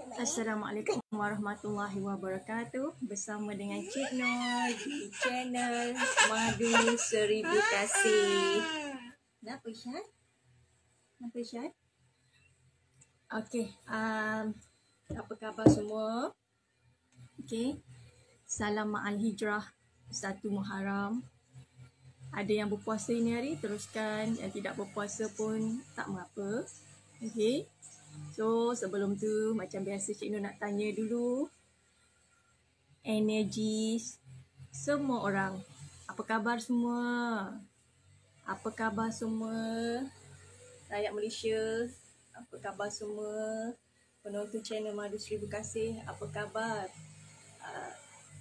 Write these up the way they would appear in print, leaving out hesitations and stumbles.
Assalamualaikum warahmatullahi wabarakatuh. Bersama dengan Cik Nur di channel Madu Seribu Kasih. Kenapa Syed? Kenapa Syed? Okey, apa khabar semua? Okey, salam ma'al hijrah 1 Muharram. Ada yang berpuasa ini hari, teruskan. Yang tidak berpuasa pun tak mengapa. Okey. So, sebelum tu macam biasa Cik Nur nak tanya dulu energi semua orang. Apa khabar semua? Apa khabar semua rakyat Malaysia? Apa khabar semua penonton channel Madu Seribu Kasih? Apa khabar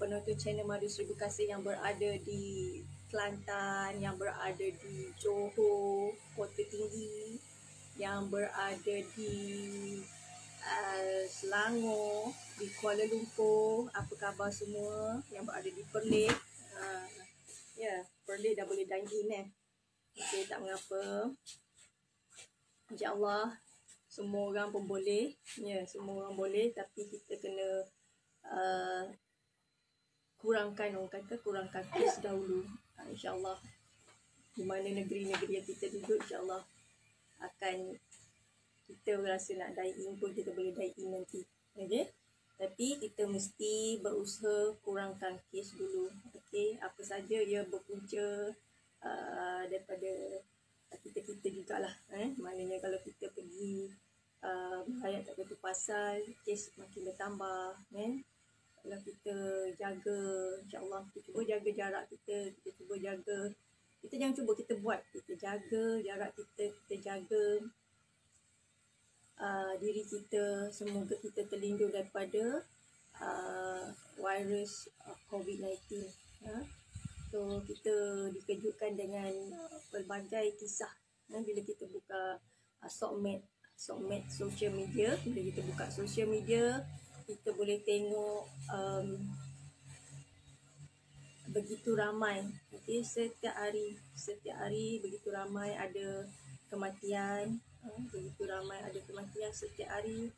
penonton channel Madu Seribu Kasih yang berada di Kelantan, yang berada di Johor, Kota Tinggi, yang berada di Selangor, di Kuala Lumpur, apa khabar semua yang berada di Perlis? Perlis dah boleh dine in Okey, tak mengapa. InsyaAllah semua orang pun boleh. Semua orang boleh, tapi kita kena kurangkan kes dahulu. InsyaAllah di mana negeri-negeri yang kita duduk, InsyaAllah akan kita rasa nak dine in pun kita boleh dine in nanti. Okay? Tapi kita mesti berusaha kurangkan kes dulu. Okay? Apa saja ia berpunca daripada kita jugalah. Maknanya kalau kita pergi merayat kat satu pasal, kes makin bertambah. Kalau kita jaga, insyaAllah kita cuba jaga jarak kita cuba jaga. Kita jangan cuba, kita buat. Kita jaga jarak kita jaga diri kita. Semoga kita terlindung daripada virus COVID-19. So, kita dikejutkan dengan pelbagai kisah. Bila kita buka sokmed social media, bila kita buka social media, kita boleh tengok begitu ramai. Okay, setiap hari begitu ramai ada kematian. Begitu ramai ada kematian setiap hari.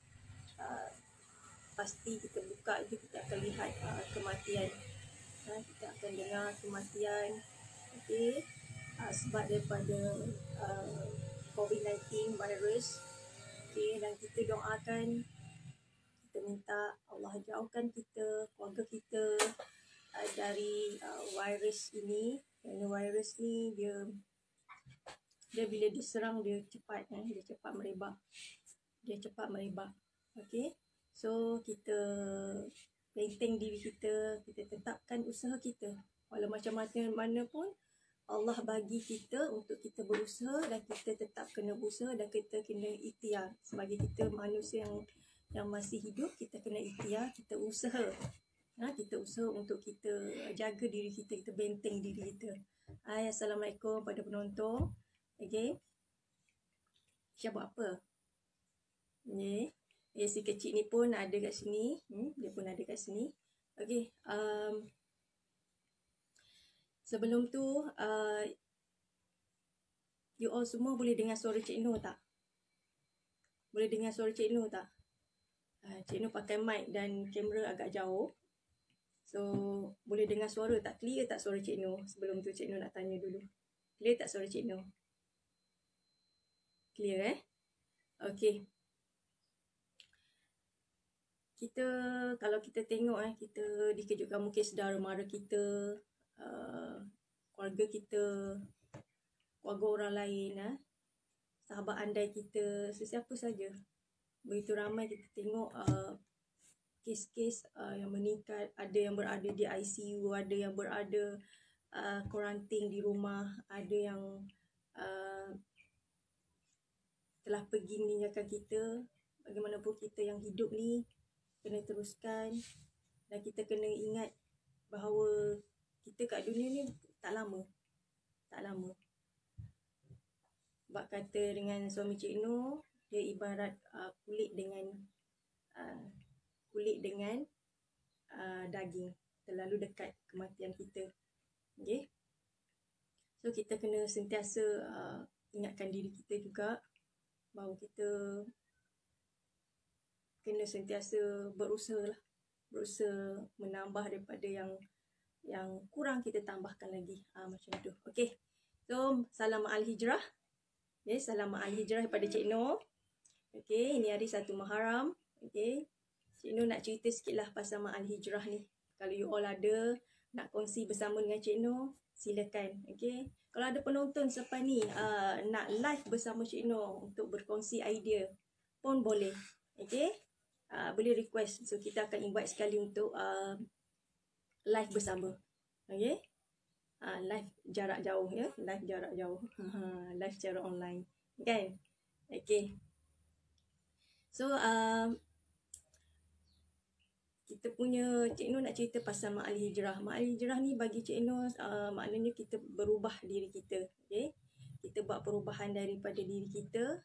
Pasti kita buka je, kita akan lihat kematian. Kita akan dengar kematian. Okay, sebab daripada COVID-19 virus. Okay, dan kita doakan, kita minta Allah jauhkan kita, keluarga kita dari virus ini. Kerana virus ni dia bila diserang dia cepat merebak. Okey. So kita benteng diri kita tetapkan usaha kita. Walau macam mana pun Allah bagi kita untuk kita berusaha, dan kita tetap kena berusaha dan kita kena ikhtiar. Sebagai kita manusia yang masih hidup, kita kena ikhtiar, kita usaha. Kita usaha untuk kita jaga diri kita benteng diri kita. Assalamualaikum pada penonton. Okay. Syah buat apa? Si kecil ni pun ada kat sini. Dia pun ada kat sini. Okay. Sebelum tu, you all semua boleh dengar suara Cik Nur tak? Boleh dengar suara Cik Nur tak? Cik Nur pakai mic dan kamera agak jauh. So, boleh dengar suara tak? Clear tak suara Cik Nur? Sebelum tu Cik Nur nak tanya dulu. Clear tak suara Cik Nur? Clear Okay. Kalau kita tengok kita dikejutkan, mungkin saudara mara kita, keluarga kita, keluarga orang lain, sahabat andai kita, sesiapa saja. Begitu ramai kita tengok kes-kes yang meningkat. Ada yang berada di ICU, ada yang berada kuarantin di rumah, ada yang telah pergi meninggalkan kita. Bagaimanapun kita yang hidup ni kena teruskan, dan kita kena ingat bahawa kita kat dunia ni tak lama. Sebab kata dengan suami Cik Nur, dia ibarat kulit dengan daging, terlalu dekat kematian kita. Okay? So kita kena sentiasa ingatkan diri kita juga bahawa kita kena sentiasa berusaha lah. Berusaha menambah daripada yang kurang, kita tambahkan lagi. Macam tu. Okay. So, salam Al-Hijrah. Okay, salam Al-Hijrah daripada Cik Noh. Okay, ini hari 1 Muharram. Okay. Cik Noh nak cerita sikit lah pasal Al-Hijrah ni. Kalau you all ada nak kongsi bersama dengan Cik Noh, silakan. Okay. Kalau ada penonton sampai ni nak live bersama Cik Noh untuk berkongsi idea pun boleh. Okay. Boleh request. So, kita akan invite sekali untuk live bersama. Okay. Live jarak jauh ya. Live jarak jauh. Live secara online. Kan? Okay. So, kita punya Cik Noh nak cerita pasal Al-Hijrah. Al-Hijrah ni bagi Cik Noh maknanya kita berubah diri kita. Okay? Kita buat perubahan daripada diri kita.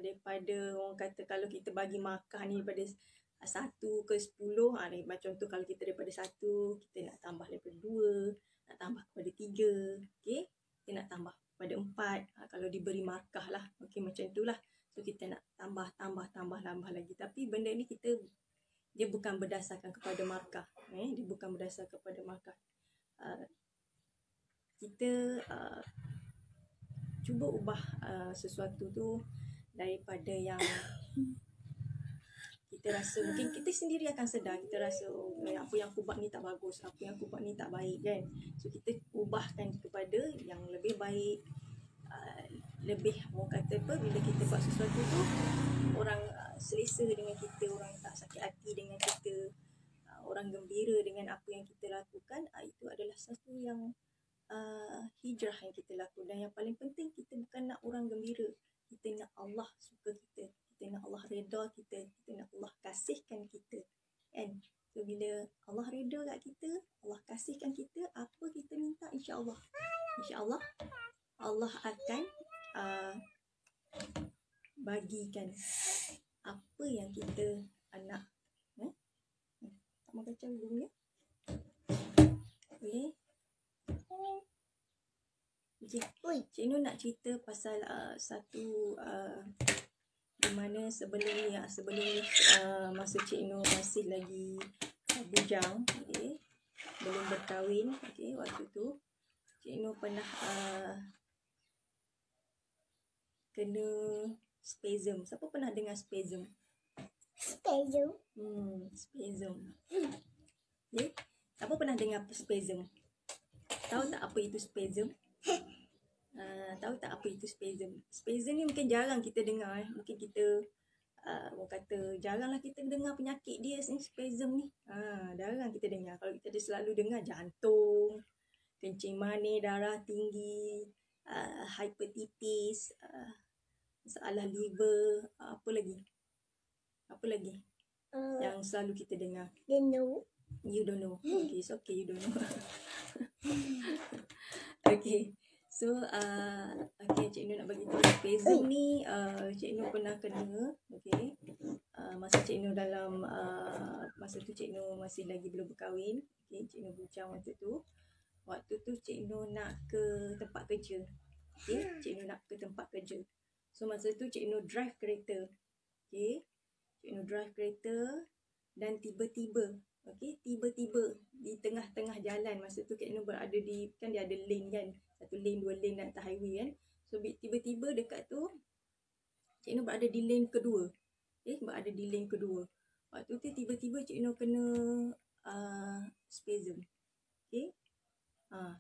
Daripada orang kata kalau kita bagi markah ni daripada 1 ke 10. Macam tu kalau kita daripada 1, kita nak tambah daripada 2. Nak tambah kepada 3. Okay? Kita nak tambah kepada 4. Kalau diberi markah lah. Okay, macam tu lah. So, kita nak tambah lagi. Tapi benda ni dia bukan berdasarkan kepada markah. Dia bukan berdasarkan kepada markah. Kita cuba ubah sesuatu tu daripada yang kita rasa, mungkin kita sendiri akan sedar, kita rasa apa yang aku buat ni tak bagus, apa yang aku buat ni tak baik kan. So kita ubahkan kepada yang lebih baik. Lebih orang kata apa, bila kita buat sesuatu tu orang selesa dengan kita, orang tak sakit hati dengan kita, orang gembira dengan apa yang kita lakukan. Itu adalah satu yang hijrah yang kita lakukan. Dan yang paling penting, kita bukan nak orang gembira, kita nak Allah suka kita, kita nak Allah redha kita, kita nak Allah kasihkan kita kan. So bila Allah redha kat kita, Allah kasihkan kita, apa kita minta, insya-Allah Allah akan bagikan apa yang kita nak. Tak mau kacau dulu ya. Okay. Cik Noh nak cerita pasal satu di mana sebelum ni masa Cik Noh masih lagi bujang, okay, belum berkahwin, okay, waktu tu Cik Noh pernah kena spasm. Siapa pernah dengar spasm? Spasm. Okay. Siapa pernah dengar spasm? Tahu tak apa itu spasm? Tahu tak apa itu spasm? Spasm ni mungkin jarang kita dengar. Mungkin kita orang kata jaranglah kita dengar penyakit dia spasm ni. Jarang kita dengar. Kalau kita selalu dengar jantung, kencing manis, darah tinggi, hepatitis, masalah liver, apa lagi yang selalu kita dengar? You don't know. Okay, it's okay, you don't know. Okay. So, okay, Cik Noh nak bagi tahu spasm ni, Cik Noh pernah kena, okay. Masa Cik Noh dalam, masa tu Cik Noh masih lagi belum berkahwin, okay, Cik Noh bujang waktu tu. Waktu tu Cik Noh nak ke tempat kerja, okay, Cik Noh nak ke tempat kerja. So, masa tu Cik Noh drive kereta, okay. Cik Noh drive kereta dan tiba-tiba di tengah-tengah jalan, masa tu Cik Noh berada di, kan dia ada lane kan, 1 lane 2 lane atas highway kan. So tiba-tiba dekat tu Cik Noh berada di lane kedua, berada di lane kedua. Waktu tu tiba-tiba Cik Noh kena spasm, okay.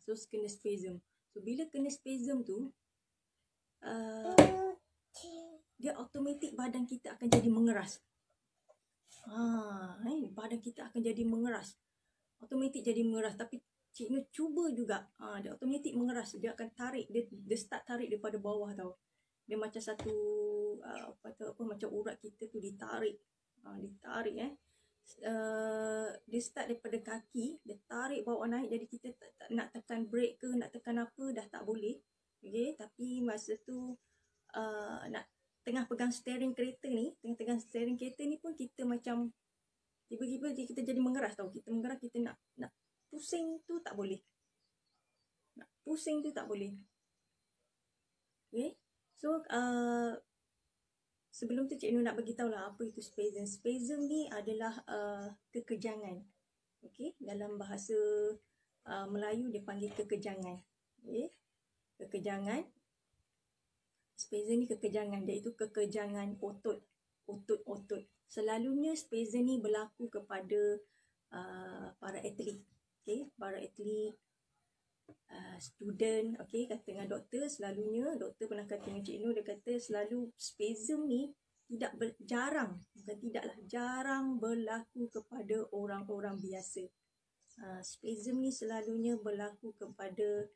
So kena spasm. So bila kena spasm tu dia automatik badan kita akan jadi mengeras. Badan kita akan jadi mengeras. Automatik jadi mengeras. Tapi Cik Noh cuba juga. Dia automatik mengeras. Dia akan tarik. Dia start tarik daripada bawah tau. Dia macam satu macam urat kita tu ditarik. Ditarik dia start daripada kaki. Dia tarik bawa naik. Jadi kita tak nak tekan brake ke, nak tekan apa, dah tak boleh. Okay. Tapi masa tu nak tengah pegang steering kereta ni, pun kita macam tiba-tiba kita jadi mengeras tau. Kita mengeras, kita nak pusing tu tak boleh. Nak pusing tu tak boleh. Okay. So sebelum tu Cik Nur nak bagi tahu lah apa itu spasm. Spasm ni adalah kekejangan. Okey, dalam bahasa Melayu dia panggil kekejangan. Okey. Kekejangan. Spasm ni kekejangan, iaitu kekejangan otot. Otot. Selalunya spasm ni berlaku kepada para atlet. Okey, para atlet, student, okey, kata dengan doktor, selalunya doktor pernah kata dengan Cik Nur, dia kata selalu spasm ni jarang berlaku kepada orang-orang biasa. Spasm ni selalunya berlaku kepada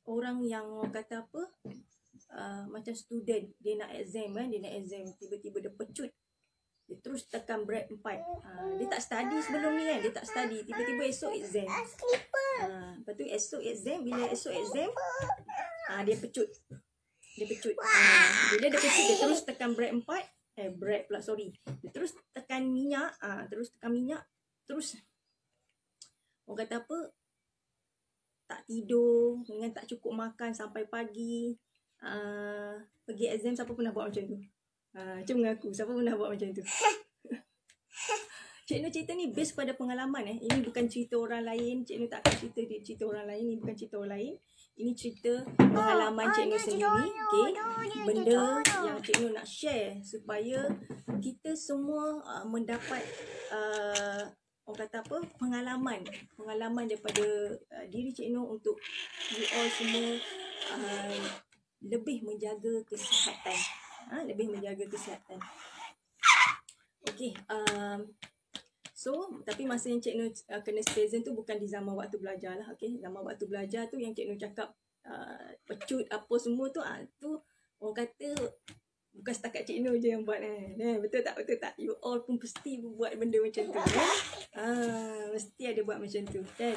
orang yang kata apa, macam student, dia nak exam tiba-tiba dia pecut, dia terus tekan break 4. Dia tak study sebelum ni kan, dia tak study, tiba-tiba esok exam. Lepas tu bila esok exam, dia pecut. Bila dia pecut, dia terus tekan break 4, dia terus tekan minyak, terus orang kata apa, tak tidur dengan tak cukup makan sampai pagi. Pergi exam, siapa pernah buat macam tu? Cuba mengaku, siapa pernah buat macam tu? Cik Nur cerita ni based pada pengalaman. Ini bukan cerita orang lain. Cik Nur tak akan cerita orang lain. Ini bukan cerita orang lain. Ini cerita pengalaman Cik Nur sendiri. Okay? Benda yang Cik Nur nak share supaya kita semua mendapat orang kata apa, pengalaman daripada diri Cik Nur untuk you all semua lebih menjaga kesihatan. Okey, so tapi masa yang Cik Nur kena spasm tu bukan di zaman waktu belajar lah. Okey, zaman waktu belajar tu yang Cik Nur cakap pecut apa semua tu, tu orang kata bukan setakat Cik Nur je yang buat. Betul tak? You all pun mesti buat benda macam tu kan? Mesti ada buat macam tu kan?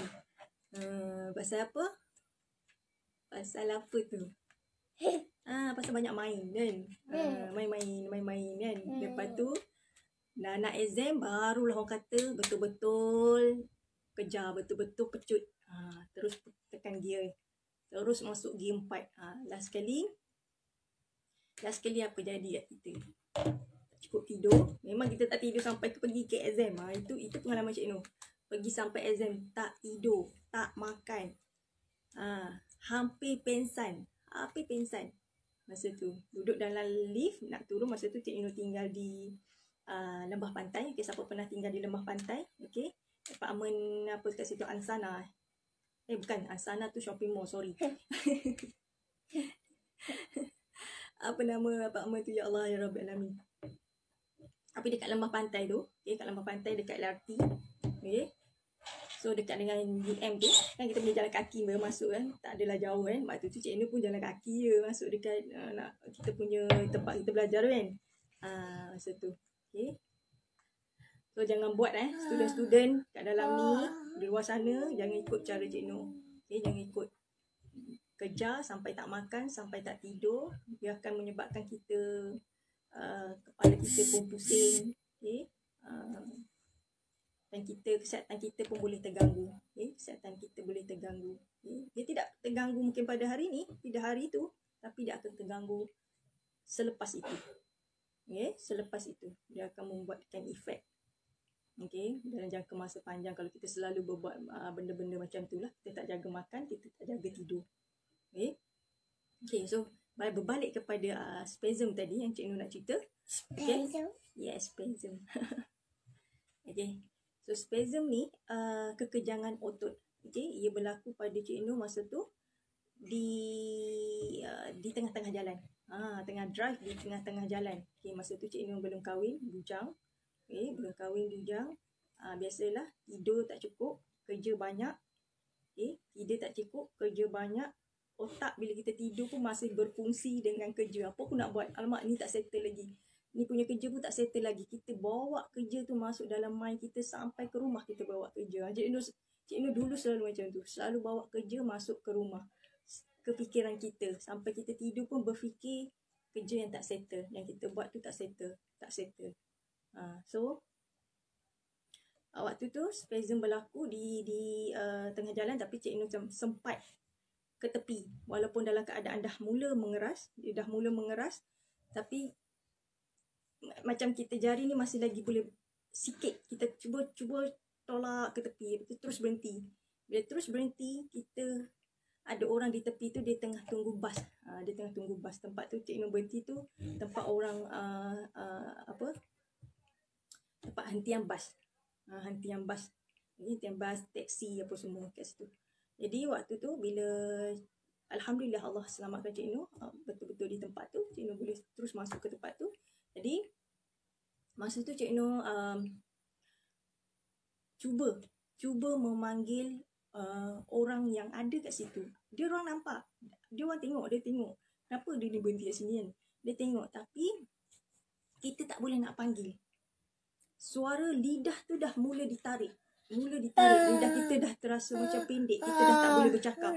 Pasal apa? Pasal apa tu? Pasal banyak main kan? Main kan? Lepas tu nak exam barulah orang kata betul-betul kejar, betul-betul pecut. Terus tekan gear, terus masuk gear 4. Last sekali apa jadi kat kita? Cukup tidur. Memang kita tak tidur sampai pergi ke exam. Itu pengalaman Cik Nur. Pergi sampai exam tak tidur, tak makan. Hampir pengsan. Masa tu duduk dalam lift nak turun. Masa tu Cik Nur tinggal di Lembah Pantai. Okay, siapa pernah tinggal di Lembah Pantai? Okay, apartmen apa kat situ, Ansana. Bukan, Ansana tu shopping mall, sorry. Apa nama apartmen tu, ya Allah ya Rabbil Alamin. Tapi dekat Lembah Pantai tu, okay, kat Lembah Pantai dekat LRT. Okay, so dekat dengan UM tu kan, kita boleh jalan kaki masuk kan, tak adalah jauh kan. Waktu tu Cik Nur pun jalan kaki je masuk dekat nak kita punya tempat kita belajar kan. Masa tu. Okay, so jangan buat student-student kat dalam ni, di luar sana, jangan ikut cara Cik Nur. Okay, jangan ikut. Kejar sampai tak makan, sampai tak tidur, dia akan menyebabkan kita kepala kita pun pusing. Okay, dan kesihatan kita pun boleh terganggu. Okay, kesihatan kita boleh terganggu. Okay, dia tidak terganggu mungkin pada hari ni, tidak hari tu, tapi dia akan terganggu selepas itu. Okay, selepas itu dia akan membuatkan efek. Okay, dalam jangka masa panjang kalau kita selalu berbuat benda-benda macam tu lah. Kita tak jaga makan, kita tak jaga tidur. Okay, so berbalik kepada spasm tadi yang Cik Nur nak cerita. Okay? Yes, spasm. Okay, so spasm ni kekejangan otot. Okay, ia berlaku pada Cik Nur masa tu di tengah-tengah jalan. Tengah drive di tengah-tengah jalan. Okay, masa tu Cik Nur belum kahwin, bujang. Okay, belum kahwin, bujang. Biasalah, tidur tak cukup, kerja banyak. Okay, tidur tak cukup, kerja banyak. Otak bila kita tidur pun masih berfungsi dengan kerja. Apa aku nak buat? Alamak, ni tak settle lagi. Ni punya kerja pun tak settle lagi. Kita bawa kerja tu masuk dalam mind kita sampai ke rumah kita bawa kerja. Cik Nur dulu selalu macam tu. Selalu bawa kerja masuk ke rumah. Ke fikiran kita. Sampai kita tidur pun berfikir kerja yang tak settle. Yang kita buat tu tak settle. So, waktu tu spasm berlaku di tengah jalan, tapi Cik Nur sempat ke tepi. Walaupun dalam keadaan dah mula mengeras, tapi macam kita jari ni masih lagi boleh sikit. Kita cuba tolak ke tepi, terus berhenti. Bila terus berhenti, kita ada orang di tepi tu, dia tengah tunggu bas. Dia tengah tunggu bas. Tempat tu Cik Nur berhenti tu tempat orang tempat hentian bas. Hentian bas. Hentian bas, teksi apa semua kat situ. Jadi waktu tu bila alhamdulillah Allah selamatkan Cik Nur betul-betul di tempat tu, Cik Nur boleh terus masuk ke tempat tu. Jadi masa tu Cik Nur cuba memanggil orang yang ada kat situ. Dia orang nampak, dia tengok kenapa dia ni berhenti kat sini kan. Dia tengok, tapi kita tak boleh nak panggil. Suara lidah tu dah mula ditarik. Lidah kita dah terasa macam pendek. Kita dah tak boleh bercakap.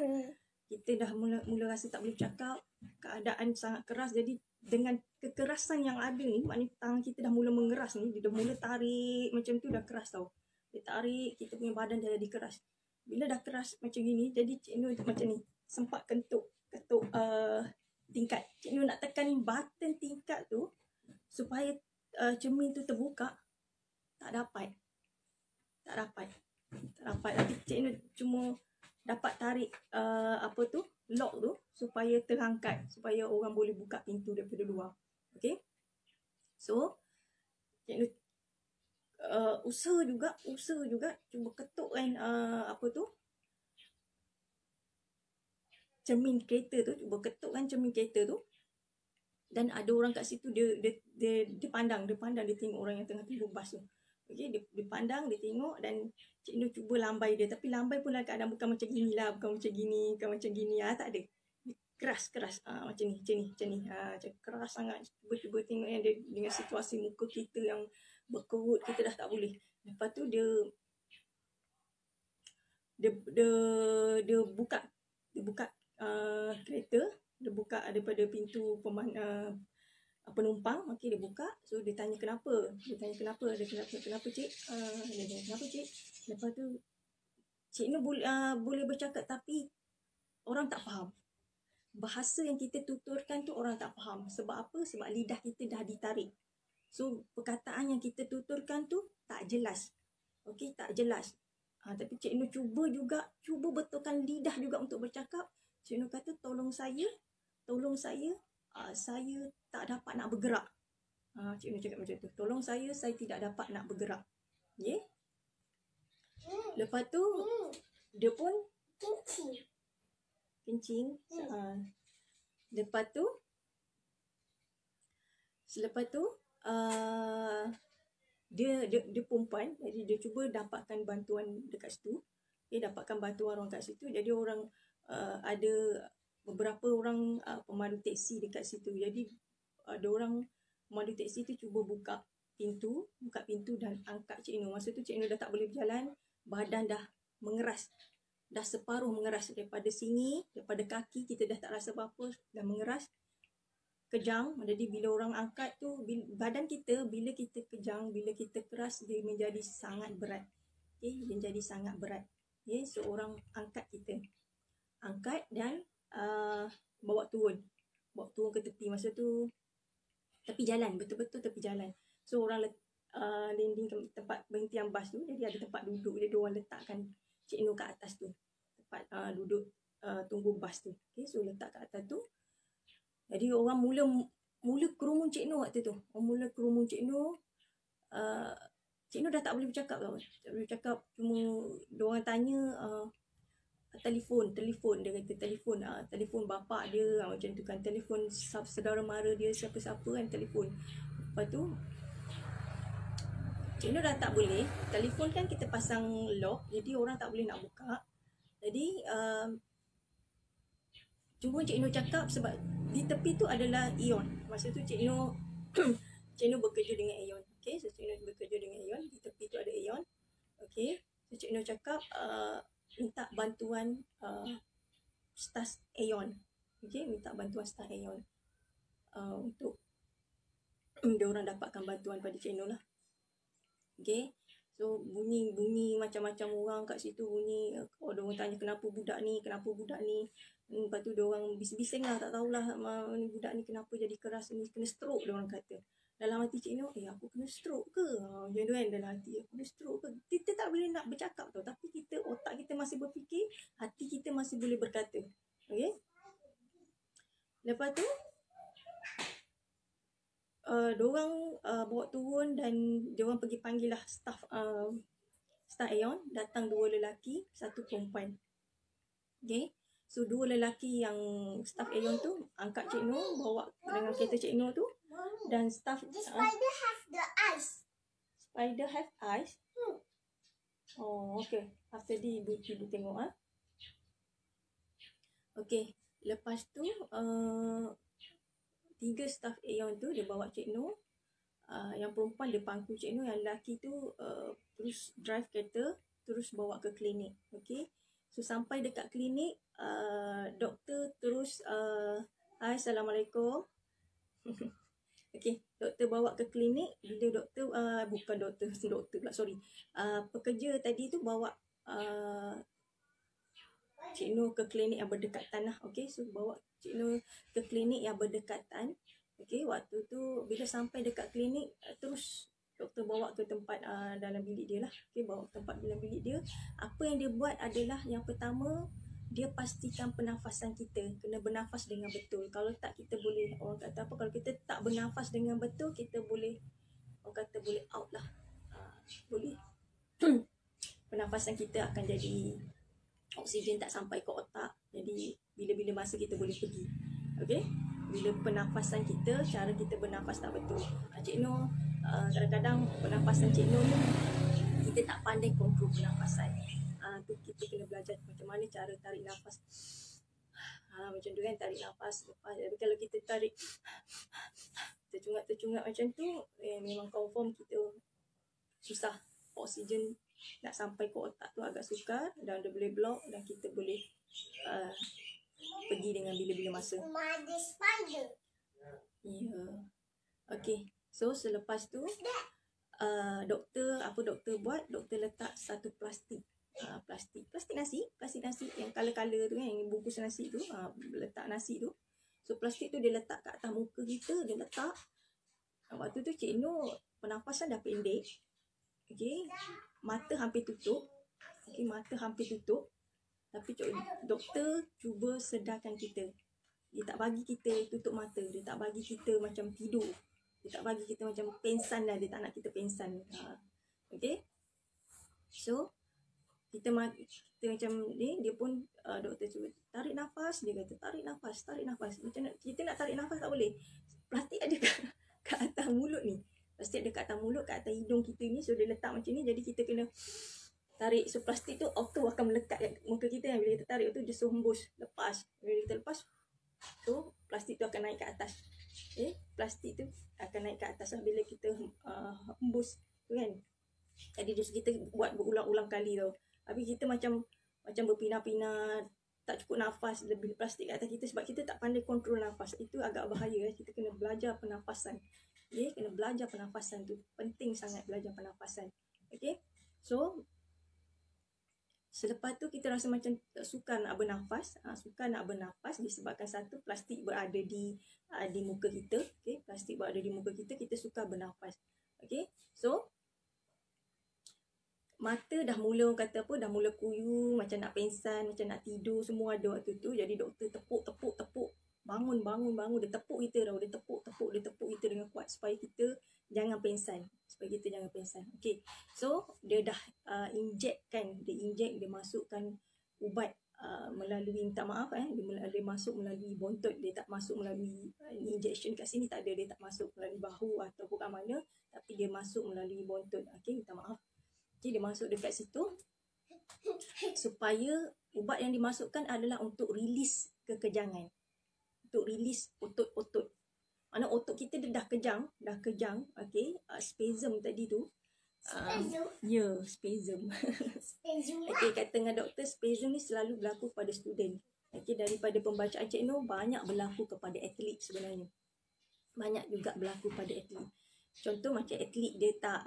Kita dah mula rasa tak boleh bercakap. Keadaan sangat keras. Jadi dengan kekerasan yang ada ni, maknanya tangan kita dah mula mengeras ni. Dia dah mula tarik macam tu, dah keras tau. Dia tarik, kita punya badan dah jadi keras. Bila dah keras macam gini, jadi Cik Nur macam ni. Sempat ketuk tingkat. Cik Nur nak tekan button tingkat tu supaya cermin tu terbuka. Tak dapat. Tapi Cik Nur cuma dapat tarik lock tu supaya terangkat, supaya orang boleh buka pintu daripada luar. Okay. So Cik Nur usaha juga cuba ketuk kan cermin kereta tu, dan ada orang kat situ, dia pandang, dia tengok orang yang tengah tunggu bas tu. Okey, dia pandang, dia tengok, dan Cik Nur cuba lambai dia, tapi lambai pun dalam keadaan bukan macam gini, tak ada. Keras macam ni. Macam keras sangat. Cuba tengok yang dia dengan situasi muka kita yang berkerut, kita dah tak boleh. Lepas tu dia buka kereta, dia buka daripada pintu penumpang. Okey, dia buka. So dia tanya kenapa cik? Dia tanya kenapa cik? Lepas tu Cik Nur boleh bercakap, tapi orang tak faham. Bahasa yang kita tuturkan tu orang tak faham. Sebab apa? Sebab lidah kita dah ditarik. So perkataan yang kita tuturkan tu tak jelas. Okey, tak jelas. Tapi Cik Nur cuba betulkan lidah juga untuk bercakap. Cik Nur kata, tolong saya, saya tak dapat nak bergerak. Cik Nur cakap macam tu. Tolong saya tidak dapat nak bergerak. Okay? Lepas tu, dia pun kencing. Lepas tu, dia perempuan, jadi dia cuba dapatkan bantuan dekat situ. Okay, dapatkan bantuan orang kat situ. Jadi orang ada beberapa orang pemandu teksi dekat situ. Jadi ada orang pemandu teksi tu cuba buka pintu dan angkat Cik Nur. Masa tu Cik Nur dah tak boleh berjalan, badan dah mengeras. Dah separuh mengeras daripada sini, daripada kaki kita dah tak rasa apa-apa, dah mengeras. Kejang. Jadi bila orang angkat tu, badan kita bila kita kejang, bila kita keras, dia menjadi sangat berat. Okay, dia menjadi sangat berat. Okay, so orang angkat kita. Angkat dan bawa turun ke tepi. Masa tu tepi jalan, betul-betul tepi jalan. So orang landing ke tempat berhentian bas tu, jadi ada tempat duduk. Jadi orang letakkan Cik Nur kat atas tu, tempat duduk tunggu bas tu. Okay, so letak kat atas tu. Jadi orang mula kerumun Cik Nur waktu tu. Cik Nur dah tak boleh bercakap tau. Tak boleh bercakap, cuma diorang tanya telefon. Dia kata telefon bapak dia, macam tu kan. Telefon saudara mara dia, siapa-siapa kan telefon. Lepas tu Cik Nur dah tak boleh. Telefon kan kita pasang lock, jadi orang tak boleh nak buka. Jadi cuma Cik Nur cakap, sebab di tepi tu adalah Aeon. Masa tu Cik Nur bekerja dengan Aeon. Okay, so Cik Nur bekerja dengan Aeon. Di tepi tu ada Aeon. Okay, so Cik Nur cakap minta bantuan staf Aeon. Okay, minta bantuan staf Aeon untuk diorang dapatkan bantuan pada Cik Nur lah. Okay, so bunyi macam-macam orang kat situ bunyi. Ada Orang tanya kenapa budak ni. Lepas tu diorang bising lah, tak tahulah ni budak ni kenapa jadi keras ni, kena stroke diorang kata. Dalam hati Cik Noh, aku kena stroke ke? Macam tu kan dalam hati, aku kena stroke ke? Kita tak boleh nak bercakap tau, tapi otak kita masih berfikir, hati kita masih boleh berkata. Okay? Lepas tu, diorang bawa turun dan diorang pergi panggil lah staff Aeon. Datang 2 lelaki, 1 perempuan. Okay? So 2 lelaki yang staff Aeon tu angkat Cik Noh, bawa dengan kereta Cik Noh tu. Dan staff The spider have the eyes. Spider have eyes? Oh, okay. After ni ibu tengok ah. Okay. Lepas tu 3 staff Aeon tu dia bawa Cik Noh. Yang perempuan dia pangku Cik Noh, yang lelaki tu terus drive kereta terus bawa ke klinik. Okay. So sampai dekat klinik, doktor terus hai, Assalamualaikum. Okay, doktor bawa ke klinik. Bila doktor, bukan doktor pula, sorry. Pekerja tadi tu bawa Cik Noh ke klinik yang berdekatan lah. Okay, so bawa Cik Noh ke klinik yang berdekatan. Okay, waktu tu bila sampai dekat klinik, terus doktor bawa ke tempat dalam bilik dia lah. Okay, bawa ke tempat dalam bilik dia. Apa yang dia buat adalah yang pertama, dia pastikan pernafasan kita. Kena bernafas dengan betul. Kalau tak, kita boleh, orang kata apa, kalau kita tak bernafas dengan betul, kita boleh, orang kata boleh out lah. Boleh. Pernafasan kita akan jadi, oksigen tak sampai ke otak. Jadi, bila-bila masa kita boleh pergi. Okay? Bila pernafasan kita, cara kita bernafas tak betul. Cik Noh, kadang-kadang pernafasan Cik Noh ni, kita tak pandai kontrol pernafasan. Tu kita kena belajar macam mana cara tarik nafas. Macam tu kan, tarik nafas lepas. Tapi kalau kita tarik tercungap macam tu, memang confirm kita susah. Oksigen nak sampai ke otak tu agak sukar dan dia boleh block dan kita boleh pergi dengan bila-bila masa. Ada spider. Ya. Okay. So selepas tu doktor buat, doktor letak satu plastik nasi yang color-color tu kan, yang bungkus nasi tu, letak nasi tu. So plastik tu dia letak kat atas muka kita, dia letak. Waktu tu Cik Noh pernafasan dah pendek. Okay, mata hampir tutup. Tapi doktor cuba sedarkan kita. Dia tak bagi kita tutup mata, dia tak bagi kita macam tidur. Dia tak bagi kita macam pengsan lah, dia tak nak kita pengsan. Okay, so kita macam ni, dia pun doktor cuba tarik nafas, dia kata tarik nafas. Macam kita nak tarik nafas tak boleh. Plastik ada kat atas mulut ni. Plastik ada kat atas mulut, kat atas hidung kita ni. So dia letak macam ni, jadi kita kena tarik. So plastik tu auto akan melekat kat muka kita kan. Bila kita tarik tu dia hembus, lepas. Bila kita lepas, so plastik tu akan naik ke atas. Plastik tu akan naik ke atas lah bila kita hembus tu kan. Jadi kita buat berulang-ulang kali tau. Habis kita macam berpinah-pinah, tak cukup nafas lebih plastik kat atas kita sebab kita tak pandai kontrol nafas. Itu agak bahaya. Kita kena belajar pernafasan. Okay? Kena belajar pernafasan tu. Penting sangat belajar pernafasan. Okay? So, selepas tu kita rasa macam sukar nak bernafas. Sukar nak bernafas disebabkan satu, plastik berada di muka kita. Okay? Plastik berada di muka kita, kita sukar bernafas. Okay? So, mata dah mula, orang kata apa, dah mula kuyu, macam nak pengsan, macam nak tidur, semua ada waktu tu. Jadi doktor tepuk. Bangun. Dia tepuk kita tau. Dia tepuk kita dengan kuat supaya kita jangan pengsan. Okay. So, dia dah inject, dia masukkan ubat melalui, minta maaf dia masuk melalui bontot. Dia tak masuk melalui injection kat sini, tak ada. Dia tak masuk melalui bahu ataupun kat mana, tapi dia masuk melalui bontot. Okay, minta maaf. Okay, dia masuk dekat situ supaya ubat yang dimasukkan adalah untuk rilis kekejangan. Untuk rilis otot-otot. Mana otot kita dia dah kejang. Okay, spasm tadi tu. Ya, spasm. Okay, kata dengan doktor, spasm ni selalu berlaku pada student. Okay, daripada pembacaan Cik Noh, banyak berlaku kepada atlet sebenarnya. Banyak juga berlaku pada atlet. Contoh macam atlet dia tak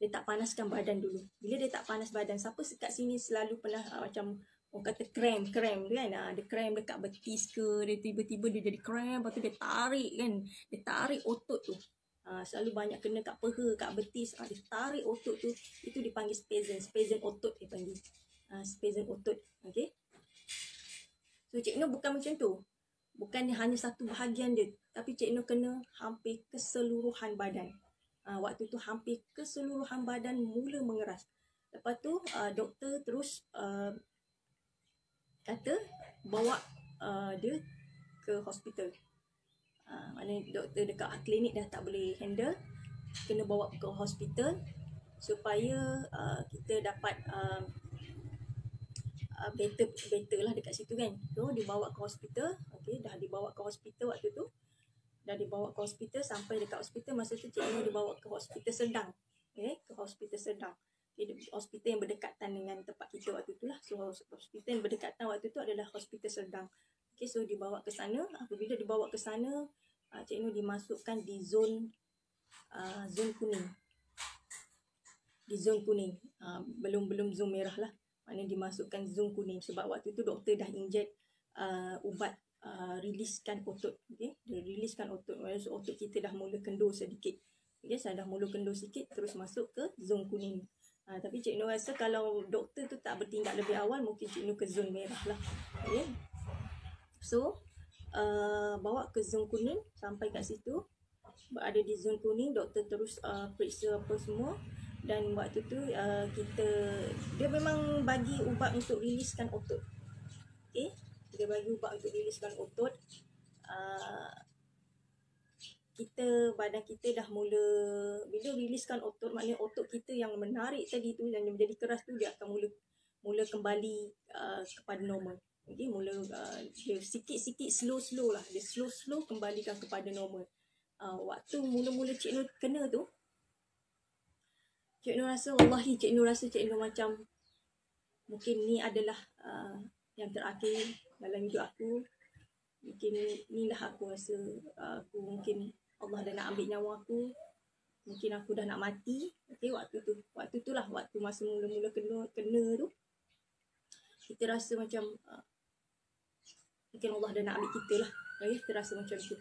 dia tak panaskan badan dulu. Bila dia tak panas badan, siapa kat sini selalu pernah macam orang kata krem tu kan, ada krem dekat betis ke, dia tiba-tiba dia jadi krem, lepas tu dia tarik kan, dia tarik otot tu. Selalu banyak kena kat peha, kat betis, dia tarik otot tu, itu dipanggil spasm otot dia panggil. Spasm otot, okay. So Cik Nur bukan macam tu. Bukan hanya satu bahagian dia, tapi Cik Nur kena hampir keseluruhan badan. Waktu tu hampir keseluruhan badan mula mengeras. Lepas tu doktor terus kata bawa dia ke hospital. Maknanya doktor dekat klinik dah tak boleh handle, kena bawa ke hospital supaya kita dapat better lah dekat situ kan. So dibawa ke hospital, okey, dah dibawa ke hospital waktu tu. Dah dibawa ke hospital, sampai dekat hospital masa tu Cik Nur dibawa ke hospital Serdang. Ke hospital Serdang. Hospital yang berdekatan dengan tempat kita waktu tu lah. So hospital yang berdekatan waktu tu adalah hospital Serdang. Okay, so dibawa ke sana. Apabila dibawa ke sana, Cik Nur dimasukkan di zon kuning. Di zon kuning. Belum zon merah lah. Maknanya dimasukkan zon kuning. Sebab waktu tu doktor dah inject ubat riliskan otot. Okay? Dia riliskan otot. Maksudnya otot kita dah mula kendur sedikit. Okay, saya dah mula kendur sikit, terus masuk ke zon kuning. Tapi Cik Nur rasa kalau doktor tu tak bertindak lebih awal, mungkin Cik Nur ke zon merah lah. Okay? So bawa ke zon kuning, sampai kat situ, berada di zon kuning, doktor terus periksa apa semua. Dan waktu tu dia memang bagi ubat untuk riliskan otot. Okay? Dia bagi ubat untuk riliskan otot. Badan kita dah mula, bila riliskan otot, maknanya otot kita yang menarik tadi tu, yang menjadi keras tu, dia akan mula kembali kepada normal. Okay, mula dia sikit-sikit slow lah, dia slow kembalikan kepada normal. Waktu mula-mula Cik Nur kena tu, Cik Nur rasa, wallahi Cik Nur macam mungkin ni adalah yang terakhir dalam hidup aku. Mungkin inilah aku rasa aku mungkin Allah dah nak ambil nyawa aku. Mungkin aku dah nak mati. Okay, waktu tu lah, waktu masa mula-mula kena tu, kita rasa macam mungkin Allah dah nak ambil kita lah. Okay, kita rasa macam tu.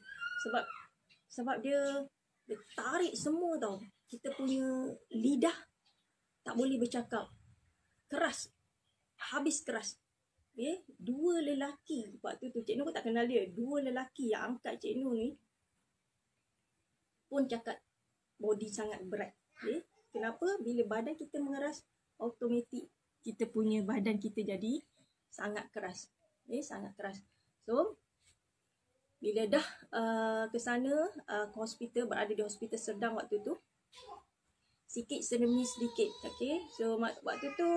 Sebab dia tarik semua tau. Kita punya lidah tak boleh bercakap. Keras. Habis keras. Okay? Dua lelaki. Waktu tu Cik Nur pun tak kenal dia. Dua lelaki yang angkat Cik Nur ni pun cakap body sangat berat. Okay? Kenapa? Bila badan kita mengeras, automatik kita punya badan kita jadi sangat keras. Okay? Sangat keras. So, bila dah ke sana, ke hospital, berada di hospital Serdang waktu tu, sikit sedikit. Okay? So waktu tu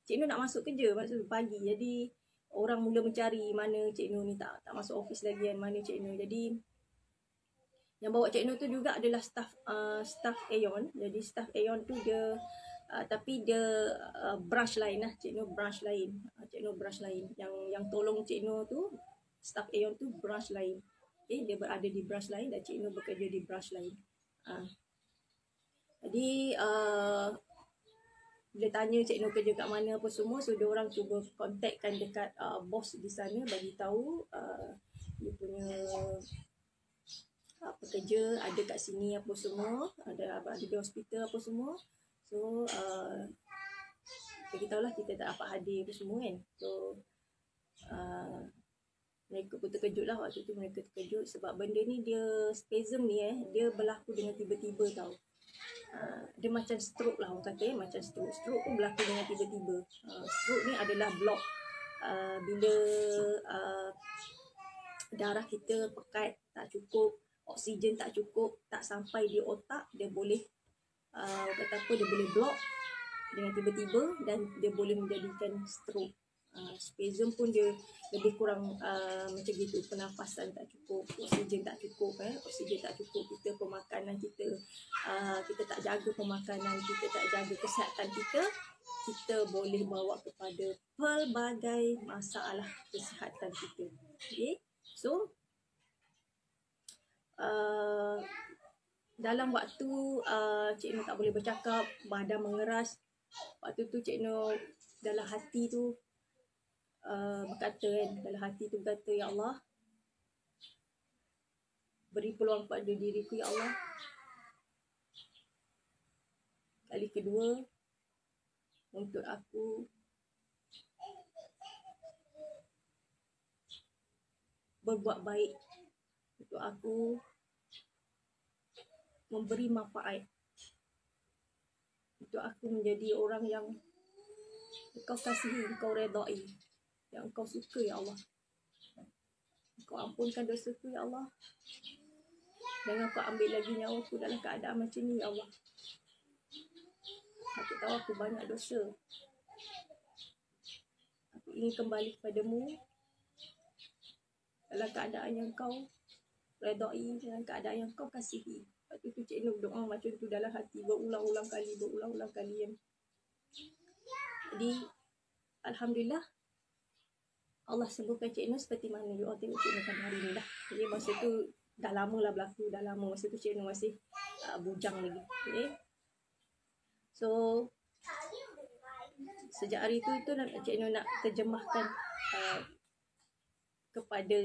Cik Nur nak masuk kerja, maksud pagi. Jadi orang mula mencari mana Cik Nur ni, tak masuk office lagi kan, mana Cik Nur. Jadi yang bawa Cik Nur tu juga adalah staff Aeon. Jadi staff Aeon tu dia tapi dia branch lain lah. Cik Nur branch lain. Cik Nur branch lain. Yang tolong Cik Nur tu, staff Aeon tu branch lain. Okay? Dia berada di branch lain dan Cik Nur bekerja di branch lain. Jadi bila tanya Cik Nur kerja kat mana apa semua, so dia orang cuba kontakkan dekat bos di sana, bagi tahu dia punya pekerja ada kat sini apa semua, ada di hospital apa semua. So kita tahulah kita tak dapat hadir apa semua kan. So mereka pun terkejut lah waktu tu. Mereka terkejut sebab benda ni dia spasm ni dia berlaku dengan tiba-tiba tau. Dia macam stroke lah orang kata, macam stroke pun berlaku dengan tiba-tiba. Stroke ni adalah block bila darah kita pekat, tak cukup, oksigen tak cukup, tak sampai di otak, dia boleh dia boleh block dengan tiba-tiba dan dia boleh menjadikan stroke. Spasm pun dia lebih kurang macam gitu, pernafasan tak cukup, oksigen tak cukup, oksigen tak cukup, kita pemakanan kita tak jaga pemakanan, kita tak jaga kesihatan kita boleh bawa kepada pelbagai masalah kesihatan kita. Okay? So dalam waktu Cik Nur tak boleh bercakap, badan mengeras, waktu tu Cik Nur dalam hati tu berkata kan, dalam hati tu berkata, ya Allah, beri peluang pada diriku ya Allah. Kali kedua untuk aku berbuat baik, untuk aku memberi manfaat, untuk aku menjadi orang yang Engkau kasihi, Engkau redai, yang Engkau suka ya Allah. Engkau ampunkan dosaku ya Allah. Jangan Kau ambil lagi nyawaku dalam keadaan macam ni ya Allah. Aku tahu aku banyak dosa. Aku ingin kembali kepadamu dalam keadaan yang Kau redai, dalam keadaan yang Kau kasihi. Waktu tu Cik Nur doa macam tu dalam hati berulang-ulang kali kan. Jadi Alhamdulillah Allah sembuhkan Cik Nur seperti mana you all tengok Cik Nur pada hari ni dah. Jadi masa tu dah lama lah berlaku, dah lama. Masa tu Cik Nur masih bujang lagi. Okay. So sejak hari tu Cik Nur nak terjemahkan kepada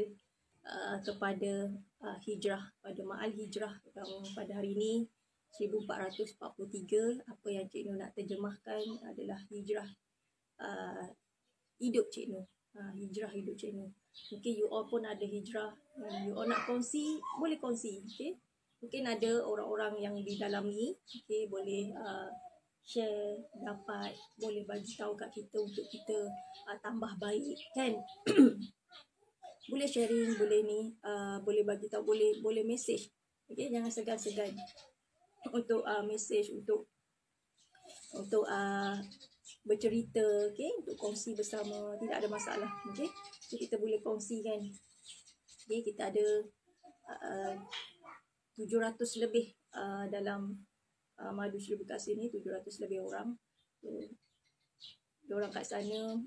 hijrah, pada ma'al hijrah pada hari ini 1443. Apa yang Cik Nur nak terjemahkan adalah hijrah hidup Cik Nur. Hijrah hidup Cik Nur. Mungkin you all pun ada hijrah, you all nak kongsi, boleh kongsi. Okay? Mungkin ada orang-orang yang di dalam ni, okay, boleh share, dapat, boleh bagi tahu kat kita untuk kita tambah baik kan. Boleh sharing, boleh ni, boleh bagi tahu, boleh message. Okay, jangan segan-segan untuk message, untuk bercerita, okay, untuk kongsi bersama, tidak ada masalah. Okay, so kita boleh kongsikan. Okay, kita ada 700 lebih dalam Madu Sri Bekasi ni, 700 lebih orang. So, orang kat sana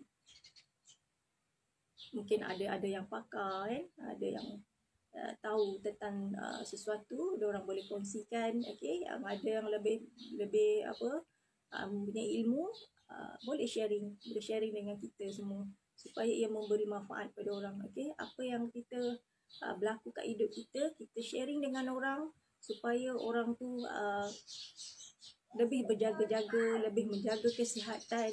mungkin ada yang pakar kan, ada yang tahu tentang sesuatu, orang boleh kongsikan. Okay, ada yang lebih punya ilmu, boleh sharing dengan kita semua supaya ia memberi manfaat pada orang. Okay, apa yang kita berlaku kat hidup kita sharing dengan orang supaya orang tu lebih berjaga-jaga, lebih menjaga kesihatan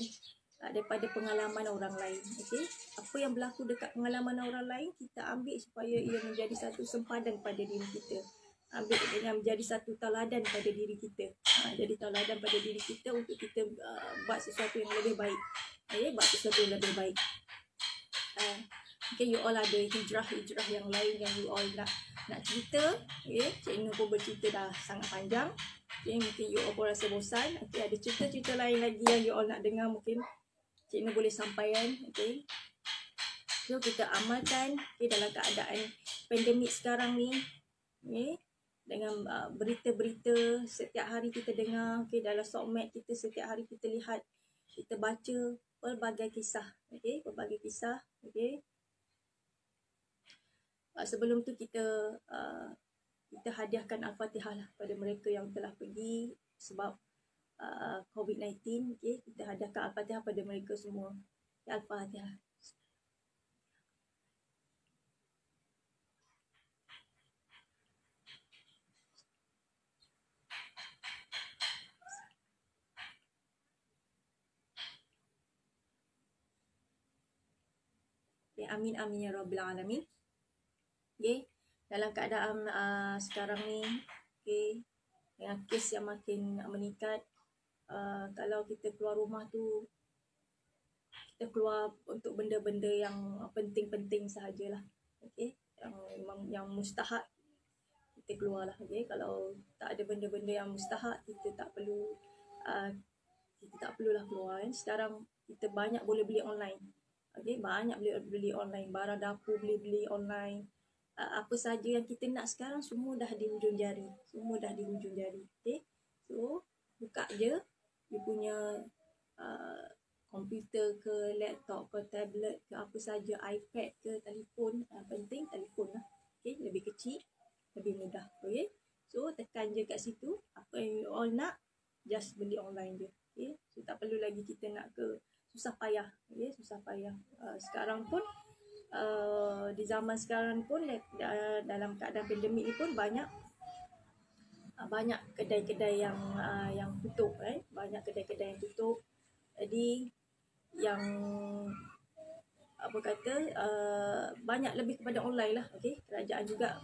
daripada pengalaman orang lain. Okay, apa yang berlaku dekat pengalaman orang lain kita ambil supaya ia menjadi satu sempadan pada diri kita, ambil dengan menjadi satu teladan pada diri kita. Jadi teladan pada diri kita untuk kita buat sesuatu yang lebih baik. Okay, buat sesuatu yang lebih baik. Okay, you all ada hijrah yang lain yang you all nak cerita. Okay, Cik Nur pun bercerita dah sangat panjang. Okay, mungkin you all pun rasa bosan. Okay, ada cerita-cerita lain lagi yang you all nak dengar, mungkin Cik Nur boleh sampaikan. Okay, so kita amalkan, okay, dalam keadaan pandemik sekarang ni. Okay, dengan berita-berita setiap hari kita dengar. Okay, dalam sokmed kita setiap hari kita lihat, kita baca pelbagai kisah. Okay, pelbagai kisah. Okay, sebelum tu kita hadiahkan Al-Fatihah lah pada mereka yang telah pergi sebab COVID-19. Okay, kita hadiahkan Al-Fatihah pada mereka semua. Al-Fatihah. Okay, amin amin ya rabbil alamin. Okay, dalam keadaan sekarang ni, okay, dengan kes yang makin meningkat, kalau kita keluar rumah tu, kita keluar untuk benda-benda yang penting-penting sahajalah. Okay, yang mustahak kita keluar lah. Okay, kalau tak ada benda-benda yang mustahak, kita tak perlulah keluar kan. Sekarang kita banyak boleh beli online. Okay, banyak boleh beli online, barang dapur boleh beli online. Apa saja yang kita nak sekarang semua dah di hujung jari. Okay, so buka je you punya komputer ke, laptop ke, tablet ke, apa saja, iPad ke, telefon. Penting telefon lah. Okay, lebih kecil, lebih mudah. Okay, so tekan tekan je kat situ. Apa yang you all nak, just beli online je. Okay? So tak perlu lagi kita nak ke susah payah. Okay? Susah payah. Sekarang pun di zaman sekarang pun dalam keadaan pandemik ni pun banyak kedai-kedai yang tutup, banyak kedai-kedai yang tutup. Jadi yang banyak lebih kepada online lah. Okay? Kerajaan juga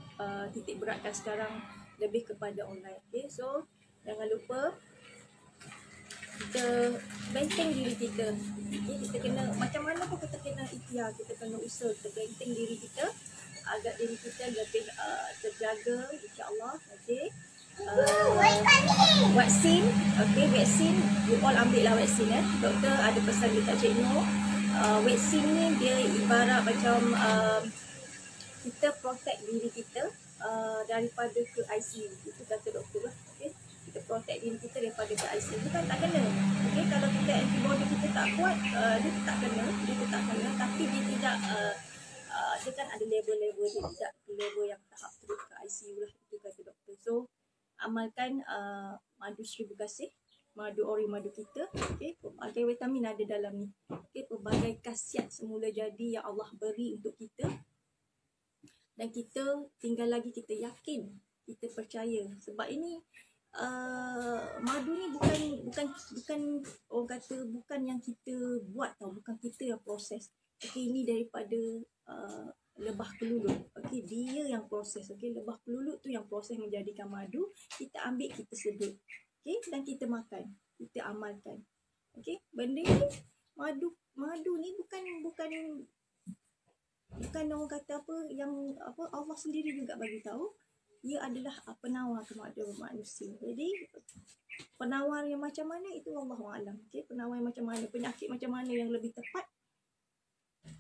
titik beratkan sekarang lebih kepada online. Okay? So jangan lupa kita benteng diri kita. Okay? Kita kena macam mana pun kita kena ikhtiar, kita kena usaha, kita benteng diri kita agar diri kita lebih terjaga, insya-Allah. Okay? Vaksin, vaksin, you all ambil lah vaksin. Doktor ada pesan dekat Cik Noh, vaksin ni dia ibarat macam kita protect diri kita daripada ke ICU. Itu kata doktor lah. Okay? Kita protect diri kita daripada ke ICU. Bukan tak kena. Okay? Kalau kita antibody kita tak kuat, dia tak kena. Tapi dia tidak, dia kan ada level-level, dia tidak level yang tahap terus ke ICU lah. Itu kata doktor. So amalkan madu 1000 kasih, madu ori madu kita. Okay? Pelbagai vitamin ada dalam ni. Okay? Pelbagai khasiat semula jadi yang Allah beri untuk kita. Dan kita tinggal lagi kita yakin, kita percaya. Sebab ini madu ni bukan orang kata bukan yang kita buat tau, bukan kita yang proses. Okay, ini daripada lebah kelulut. Okay, dia yang proses. Okay, lebah kelulut tu yang proses menjadikan madu. Kita ambil, kita sedut. Okay, dan kita makan, kita amalkan. Okay, benda ni madu ni bukan orang kata apa yang apa, Allah sendiri juga bagi tahu ia adalah penawar kepada manusia. Jadi penawar yang macam mana itu Wallahu a'lam. Okay, penawar yang macam mana, penyakit macam mana yang lebih tepat,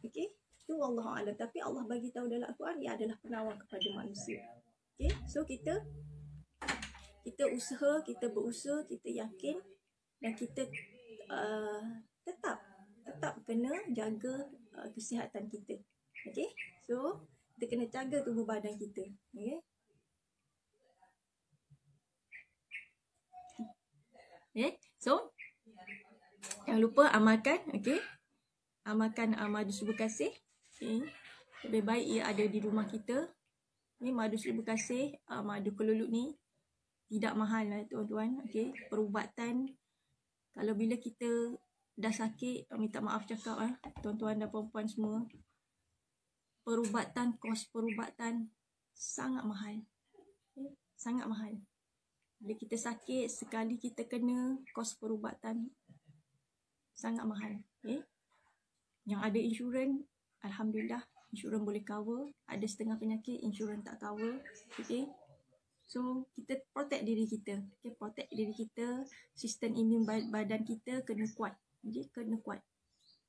okay, itu Wallahu a'lam. Tapi Allah bagi tahu dalam Al-Quran ia adalah penawar kepada manusia. Okay, so kita usaha, kita berusaha, kita yakin, dan kita tetap kena jaga kesihatan kita. Okay, so kita kena jaga tubuh badan kita. Okay. Okay, so jangan lupa amalkan. Okay, amalkan madu 1000 kasih. Okay. Lebih baik ia ada di rumah kita. Ni madu 1000 kasih, madu kelulut ni tidak mahal lah tuan-tuan. Okay, perubatan kalau bila kita dah sakit, minta maaf cakap tuan-tuan dan puan-puan semua, kos perubatan sangat mahal. Okay? Sangat mahal. Bila kita sakit, sekali kita kena, kos perubatan sangat mahal. Okay? Yang ada insurans, alhamdulillah, insurans boleh cover. Ada setengah penyakit, insurans tak cover. Okay? So, kita protect diri kita. Okay? Protect diri kita, sistem imun badan kita kena kuat. Okay? Kena kuat.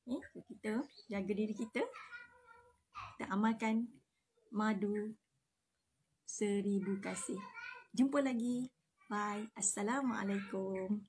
Okay? So, kita jaga diri kita. Kita amalkan madu 1000 kasih. Jumpa lagi. Bye. Assalamualaikum.